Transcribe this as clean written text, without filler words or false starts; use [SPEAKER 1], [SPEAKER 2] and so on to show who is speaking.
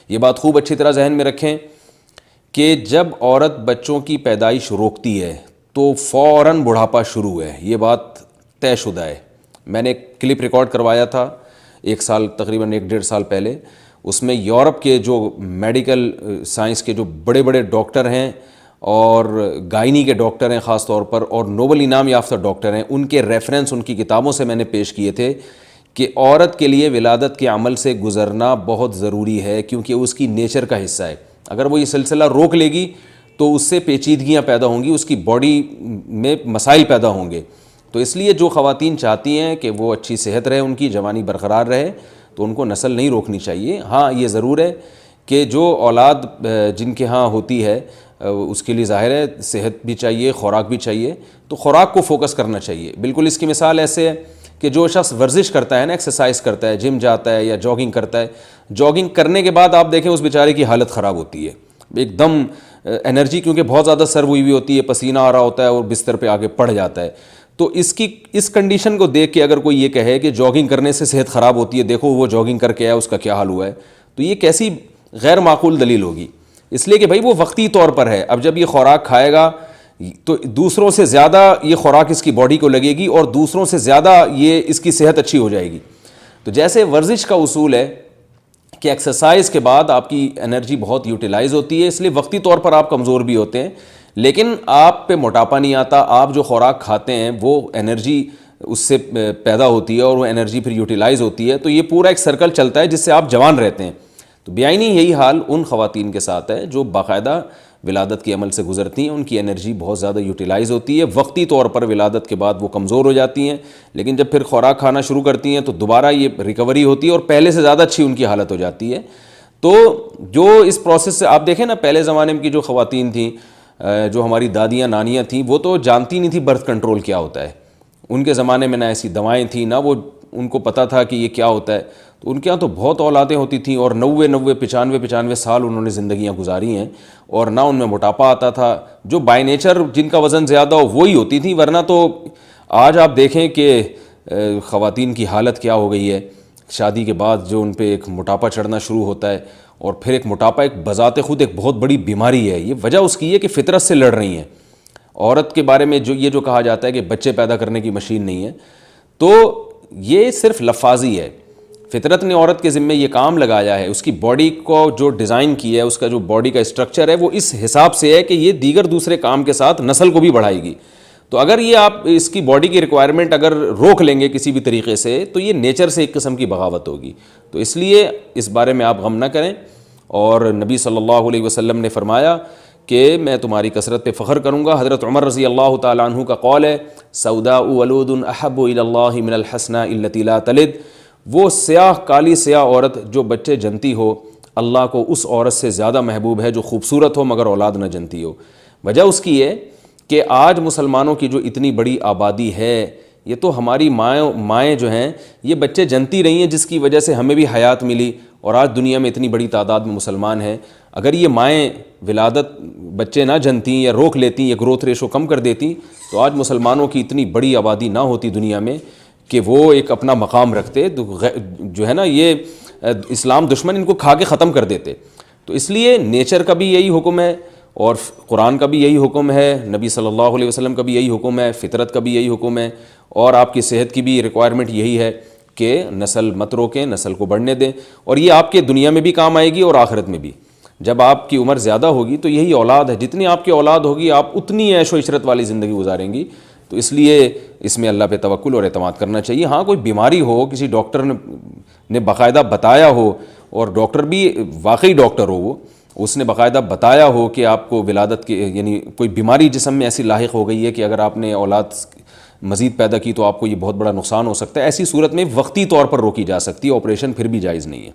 [SPEAKER 1] یہ بات خوب اچھی طرح ذہن میں رکھیں کہ جب عورت بچوں کی پیدائش روکتی ہے تو فوراً بڑھاپا شروع ہے، یہ بات طے شدہ ہے۔ میں نے ایک کلپ ریکارڈ کروایا تھا تقریباً 1-1.5 سال پہلے، اس میں یورپ کے جو میڈیکل سائنس کے جو بڑے بڑے ڈاکٹر ہیں اور گائنی کے ڈاکٹر ہیں خاص طور پر، اور نوبل انعام یافتہ ڈاکٹر ہیں، ان کے ریفرنس ان کی کتابوں سے میں نے پیش کیے تھے کہ عورت کے لیے ولادت کے عمل سے گزرنا بہت ضروری ہے، کیونکہ اس کی نیچر کا حصہ ہے۔ اگر وہ یہ سلسلہ روک لے گی تو اس سے پیچیدگیاں پیدا ہوں گی، اس کی باڈی میں مسائل پیدا ہوں گے۔ تو اس لیے جو خواتین چاہتی ہیں کہ وہ اچھی صحت رہے، ان کی جوانی برقرار رہے، تو ان کو نسل نہیں روکنی چاہیے۔ ہاں یہ ضرور ہے کہ جو اولاد جن کے ہاں ہوتی ہے اس کے لیے ظاہر ہے صحت بھی چاہیے، خوراک بھی چاہیے، تو خوراک کو فوکس کرنا چاہیے۔ بالکل اس کی مثال ایسے ہے کہ جو شخص ورزش کرتا ہے نا، ایکسرسائز کرتا ہے، جم جاتا ہے یا جاگنگ کرتا ہے، جاگنگ کرنے کے بعد آپ دیکھیں اس بیچارے کی حالت خراب ہوتی ہے، ایک دم انرجی کیونکہ بہت زیادہ سرو ہوئی ہوتی ہے، پسینہ آ رہا ہوتا ہے اور بستر پہ آگے پڑ جاتا ہے۔ تو اس کنڈیشن کو دیکھ کے اگر کوئی یہ کہے کہ جاگنگ کرنے سے صحت خراب ہوتی ہے، دیکھو وہ جاگنگ کر کے آیا اس کا کیا حال ہوا ہے، تو یہ کیسی غیر معقول دلیل ہوگی؟ اس لیے کہ بھائی وہ وقتی طور پر ہے، اب جب یہ خوراک کھائے گا تو دوسروں سے زیادہ یہ خوراک اس کی باڈی کو لگے گی اور دوسروں سے زیادہ یہ اس کی صحت اچھی ہو جائے گی۔ تو جیسے ورزش کا اصول ہے کہ ایکسرسائز کے بعد آپ کی انرجی بہت یوٹیلائز ہوتی ہے، اس لیے وقتی طور پر آپ کمزور بھی ہوتے ہیں، لیکن آپ پہ موٹاپا نہیں آتا۔ آپ جو خوراک کھاتے ہیں وہ انرجی اس سے پیدا ہوتی ہے اور وہ انرجی پھر یوٹیلائز ہوتی ہے، تو یہ پورا ایک سرکل چلتا ہے جس سے آپ جوان رہتے ہیں۔ تو بیائی یہی حال ان خواتین کے ساتھ ہے جو باقاعدہ ولادت کے عمل سے گزرتی ہیں، ان کی انرجی بہت زیادہ یوٹیلائز ہوتی ہے، وقتی طور پر ولادت کے بعد وہ کمزور ہو جاتی ہیں، لیکن جب پھر خوراک کھانا شروع کرتی ہیں تو دوبارہ یہ ریکوری ہوتی ہے اور پہلے سے زیادہ اچھی ان کی حالت ہو جاتی ہے۔ تو جو اس پروسیس سے آپ دیکھیں نا، پہلے زمانے میں کی جو خواتین تھیں، جو ہماری دادیاں نانیاں تھیں، وہ تو جانتی نہیں تھی برتھ کنٹرول کیا ہوتا ہے۔ ان کے زمانے میں نہ ایسی دوائیں تھیں، نہ وہ ان کو پتہ تھا کہ یہ کیا ہوتا ہے، تو ان کے یہاں تو بہت اولادیں ہوتی تھیں اور 95 سال انہوں نے زندگیاں گزاری ہیں، اور نہ ان میں موٹاپا آتا تھا۔ جو بائی نیچر جن کا وزن زیادہ ہو وہی ہوتی تھیں، ورنہ تو آج آپ دیکھیں کہ خواتین کی حالت کیا ہو گئی ہے شادی کے بعد، جو ان پہ ایک موٹاپا چڑھنا شروع ہوتا ہے، اور پھر ایک موٹاپا ایک بذات خود ایک بہت بڑی بیماری ہے۔ یہ وجہ اس کی ہے کہ فطرت سے لڑ رہی ہیں۔ عورت کے بارے میں جو کہا جاتا ہے کہ بچے پیدا کرنے کی مشین نہیں ہے، تو یہ صرف لفاظی ہے۔ فطرت نے عورت کے ذمے یہ کام لگایا ہے، اس کی باڈی کو جو ڈیزائن کیا ہے، اس کا جو باڈی کا اسٹرکچر ہے وہ اس حساب سے ہے کہ یہ دیگر دوسرے کام کے ساتھ نسل کو بھی بڑھائے گی۔ تو اگر یہ آپ اس کی باڈی کی ریکوائرمنٹ اگر روک لیں گے کسی بھی طریقے سے، تو یہ نیچر سے ایک قسم کی بغاوت ہوگی۔ تو اس لیے اس بارے میں آپ غم نہ کریں، اور نبی صلی اللہ علیہ وسلم نے فرمایا کہ میں تمہاری کثرت پہ فخر کروں گا۔ حضرت عمر رضی اللہ تعالیٰ عنہ کا قول ہے، سوداء ولود احب الی اللہ من الحسناء التي لا تلد، وہ سیاہ کالی سیاہ عورت جو بچے جنتی ہو، اللہ کو اس عورت سے زیادہ محبوب ہے جو خوبصورت ہو مگر اولاد نہ جنتی ہو۔ وجہ اس کی ہے کہ آج مسلمانوں کی جو اتنی بڑی آبادی ہے، یہ تو ہماری مائیں جو ہیں یہ بچے جنتی رہی ہیں، جس کی وجہ سے ہمیں بھی حیات ملی، اور آج دنیا میں اتنی بڑی تعداد میں مسلمان ہیں۔ اگر یہ مائیں ولادت بچے نہ جنتیں یا روک لیتی یا گروتھ ریشو کم کر دیتی، تو آج مسلمانوں کی اتنی بڑی آبادی نہ ہوتی دنیا میں کہ وہ ایک اپنا مقام رکھتے، جو ہے نا یہ اسلام دشمن ان کو کھا کے ختم کر دیتے۔ تو اس لیے نیچر کا بھی یہی حکم ہے، اور قرآن کا بھی یہی حکم ہے، نبی صلی اللہ علیہ وسلم کا بھی یہی حکم ہے، فطرت کا بھی یہی حکم ہے، اور آپ کی صحت کی بھی ریکوائرمنٹ یہی ہے کہ نسل مت روکیں، نسل کو بڑھنے دیں، اور یہ آپ کے دنیا میں بھی کام آئے گی اور آخرت میں بھی۔ جب آپ کی عمر زیادہ ہوگی تو یہی اولاد ہے، جتنی آپ کی اولاد ہوگی آپ اتنی عیش و عشرت والی زندگی گزاریں گی۔ تو اس لیے اس میں اللہ پہ توکل اور اعتماد کرنا چاہیے۔ ہاں کوئی بیماری ہو، کسی ڈاکٹر نے باقاعدہ بتایا ہو، اور ڈاکٹر بھی واقعی ڈاکٹر ہو، اس نے باقاعدہ بتایا ہو کہ آپ کو ولادت کے یعنی کوئی بیماری جسم میں ایسی لاحق ہو گئی ہے کہ اگر آپ نے اولاد مزید پیدا کی تو آپ کو یہ بہت بڑا نقصان ہو سکتا ہے، ایسی صورت میں وقتی طور پر روکی جا سکتی ہے، آپریشن پھر بھی جائز نہیں ہے۔